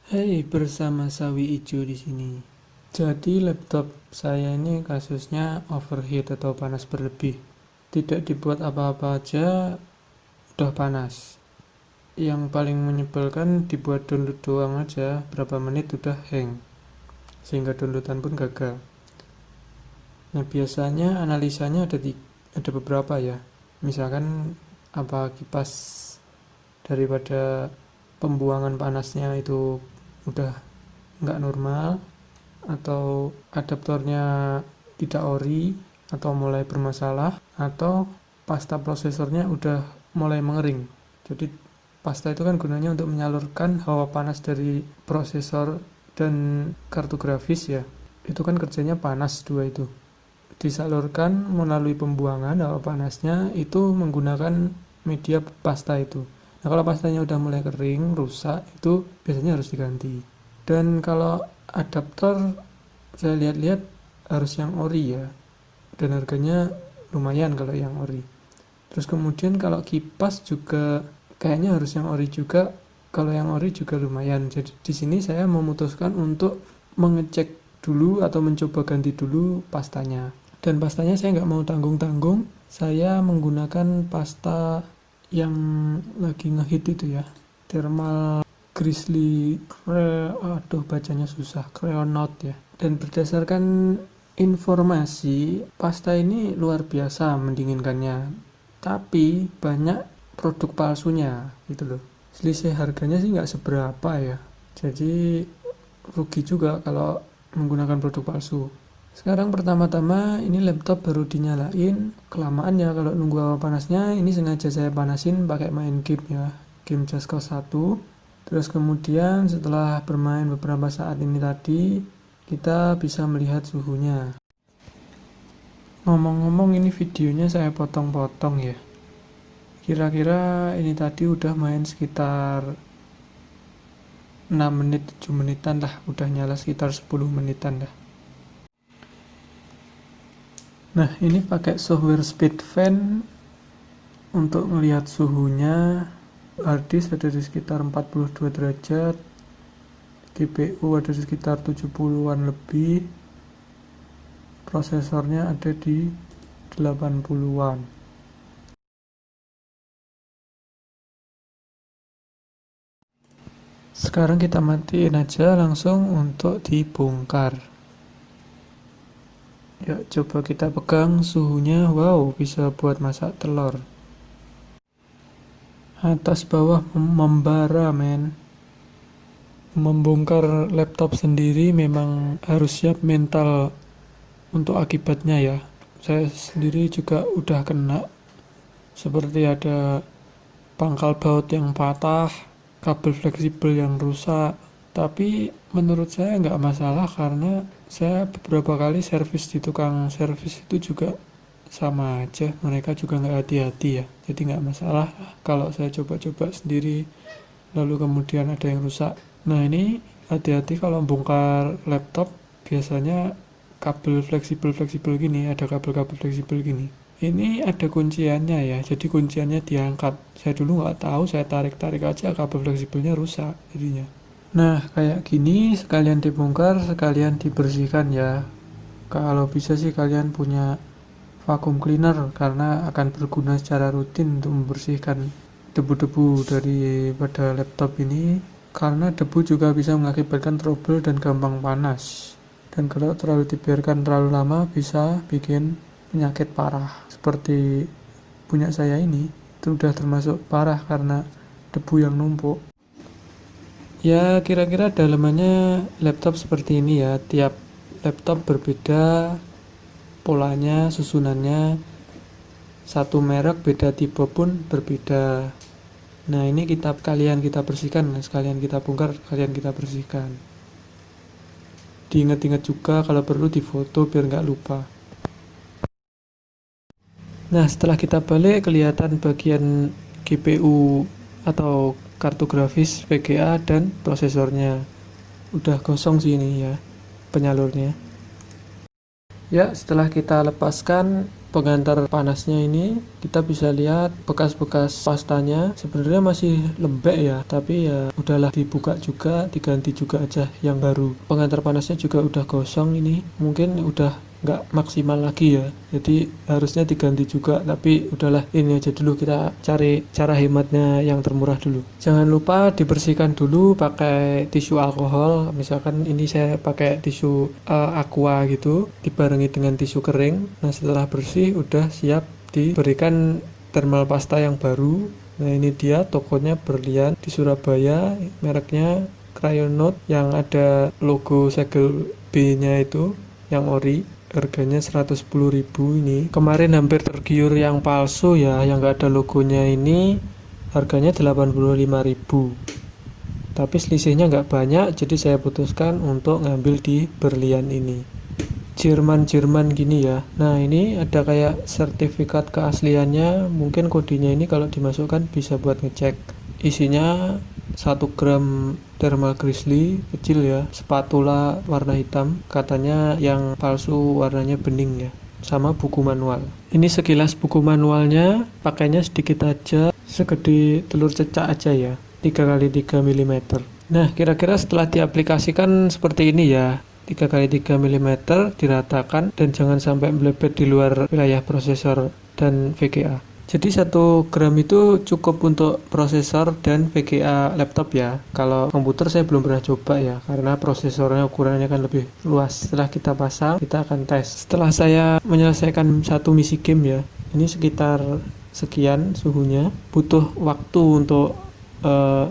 Hai, bersama Sawi Ijo di sini. Jadi laptop saya ini kasusnya overheat atau panas berlebih. Tidak dibuat apa-apa aja udah panas. Yang paling menyebalkan dibuat download doang aja berapa menit udah hang. Sehingga downloadan pun gagal. Nah, biasanya analisanya ada beberapa ya. Misalkan apa kipas daripada pembuangan panasnya itu udah nggak normal, atau adaptornya tidak ori atau mulai bermasalah, atau pasta prosesornya udah mulai mengering. Jadi pasta itu kan gunanya untuk menyalurkan hawa panas dari prosesor dan kartu grafis ya. Itu kan kerjanya panas dua itu. Disalurkan melalui pembuangan hawa panasnya itu menggunakan media pasta itu. Nah, kalau pastanya udah mulai kering, rusak, itu biasanya harus diganti. Dan kalau adaptor saya lihat-lihat harus yang ori ya, dan harganya lumayan kalau yang ori. Terus kemudian kalau kipas juga kayaknya harus yang ori juga, kalau yang ori juga lumayan. Jadi di sini saya memutuskan untuk mengecek dulu atau mencoba ganti dulu pastanya. Dan pastanya saya nggak mau tanggung-tanggung, saya menggunakan pasta yang lagi ngehit itu ya, thermal Grizzly aduh bacanya susah, Creonaut ya. Dan berdasarkan informasi, pasta ini luar biasa mendinginkannya, tapi banyak produk palsunya gitu loh. Selisih harganya sih nggak seberapa ya, jadi rugi juga kalau menggunakan produk palsu. Sekarang pertama-tama ini laptop baru dinyalain, kelamaan ya kalau nunggu hawa panasnya. Ini sengaja saya panasin pakai main game ya, game Just Cause 1. Terus kemudian setelah bermain beberapa saat ini tadi, kita bisa melihat suhunya. Ngomong-ngomong, ini videonya saya potong-potong ya. Kira-kira ini tadi udah main sekitar 6 menit, 7 menitan lah. Udah nyala sekitar 10 menitan dah. Nah, ini pakai software SpeedFan untuk melihat suhunya. Harddisk ada di sekitar 42 derajat, GPU ada di sekitar 70-an lebih, prosesornya ada di 80-an. Sekarang kita matiin aja langsung untuk dibongkar. Ya, coba kita pegang suhunya. Wow, bisa buat masak telur. Atas bawah membara men. Membongkar laptop sendiri memang harus siap mental untuk akibatnya ya. Saya sendiri juga udah kena, seperti ada pangkal baut yang patah, kabel fleksibel yang rusak. Tapi menurut saya nggak masalah karena saya beberapa kali servis di tukang servis itu juga sama aja, mereka juga nggak hati-hati ya, jadi nggak masalah kalau saya coba-coba sendiri lalu kemudian ada yang rusak. Nah, ini hati-hati kalau bongkar laptop, biasanya kabel fleksibel gini, ada kabel-kabel fleksibel gini, ini ada kunciannya ya, jadi kunciannya diangkat. Saya dulu nggak tahu, saya tarik-tarik aja kabel fleksibelnya rusak jadinya. Nah, kayak gini sekalian dibongkar, sekalian dibersihkan ya. Kalau bisa sih kalian punya vacuum cleaner karena akan berguna secara rutin untuk membersihkan debu-debu daripada laptop ini, karena debu juga bisa mengakibatkan trouble dan gampang panas, dan kalau terlalu dibiarkan terlalu lama bisa bikin penyakit parah seperti punya saya ini. Itu udah termasuk parah karena debu yang numpuk. Ya, kira-kira dalamannya laptop seperti ini ya, tiap laptop berbeda polanya, susunannya. Satu merek beda tipe pun berbeda. Nah, ini sekalian kita bersihkan, sekalian kita bongkar, sekalian kita bersihkan. Diingat-ingat juga kalau perlu difoto biar nggak lupa. Nah, setelah kita balik kelihatan bagian GPU atau kartu grafis VGA dan prosesornya. Udah kosong sih ini ya penyalurnya. Ya, setelah kita lepaskan, pengantar panasnya ini kita bisa lihat bekas-bekas pastanya sebenarnya masih lembek ya, tapi ya udahlah dibuka juga, diganti juga aja yang baru. Pengantar panasnya juga udah gosong ini, mungkin udah nggak maksimal lagi ya, jadi harusnya diganti juga, tapi udahlah ini aja dulu, kita cari cara hematnya yang termurah dulu. Jangan lupa dibersihkan dulu pakai tisu alkohol, misalkan ini saya pakai tisu aqua gitu dibarengi dengan tisu kering. Nah setelah bersih udah siap diberikan thermal pasta yang baru. Nah ini dia tokonya, Berlian di Surabaya, mereknya Crayonote yang ada logo segel B nya itu yang ori. Harganya 110.000 ini. Kemarin hampir tergiur yang palsu ya, yang nggak ada logonya ini harganya 85.000. Tapi selisihnya nggak banyak, jadi saya putuskan untuk ngambil di Berlian ini. Jerman gini ya. Nah ini ada kayak sertifikat keasliannya, mungkin kodenya ini kalau dimasukkan bisa buat ngecek. Isinya 1 gram thermal grizzly kecil ya, spatula warna hitam, katanya yang palsu warnanya bening ya, sama buku manual. Ini sekilas buku manualnya, pakainya sedikit aja, segede telur cecak aja ya, 3x3 mm. Nah kira-kira setelah diaplikasikan seperti ini ya, 3x3 mm diratakan dan jangan sampai melebet di luar wilayah prosesor dan VGA. Jadi 1 gram itu cukup untuk prosesor dan VGA laptop ya. Kalau komputer saya belum pernah coba ya, karena prosesornya ukurannya kan lebih luas. Setelah kita pasang, kita akan tes. Setelah saya menyelesaikan satu misi game ya, ini sekitar sekian suhunya. Butuh waktu untuk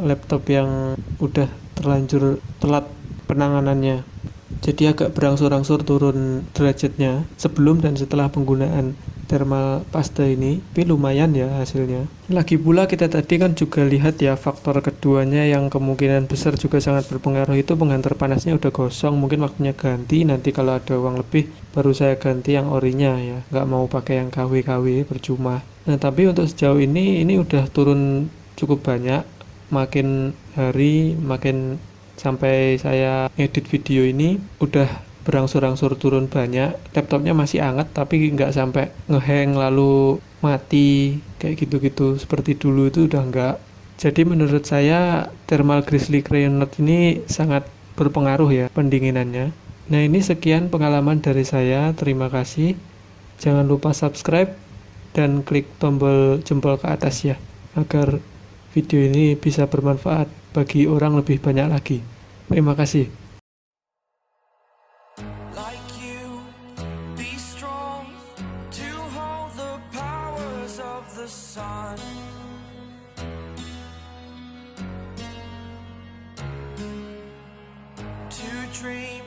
laptop yang udah terlanjur telat penanganannya. Jadi agak berangsur-angsur turun derajatnya sebelum dan setelah penggunaan thermal pasta ini, tapi lumayan ya hasilnya. Lagi pula kita tadi kan juga lihat ya, faktor keduanya yang kemungkinan besar juga sangat berpengaruh itu pengantar panasnya udah gosong, mungkin waktunya ganti. Nanti kalau ada uang lebih baru saya ganti yang orinya ya, nggak mau pakai yang KW percuma. Nah tapi untuk sejauh ini udah turun cukup banyak, makin hari makin sampai saya edit video ini udah berangsur-angsur turun banyak. Laptopnya masih hangat tapi nggak sampai ngehang lalu mati kayak gitu-gitu seperti dulu, itu udah nggak. Jadi menurut saya thermal grizzly Crayonote ini sangat berpengaruh ya pendinginannya. Nah ini sekian pengalaman dari saya, terima kasih. Jangan lupa subscribe dan klik tombol jempol ke atas ya, agar video ini bisa bermanfaat bagi orang lebih banyak lagi. Terima kasih. Sun to dream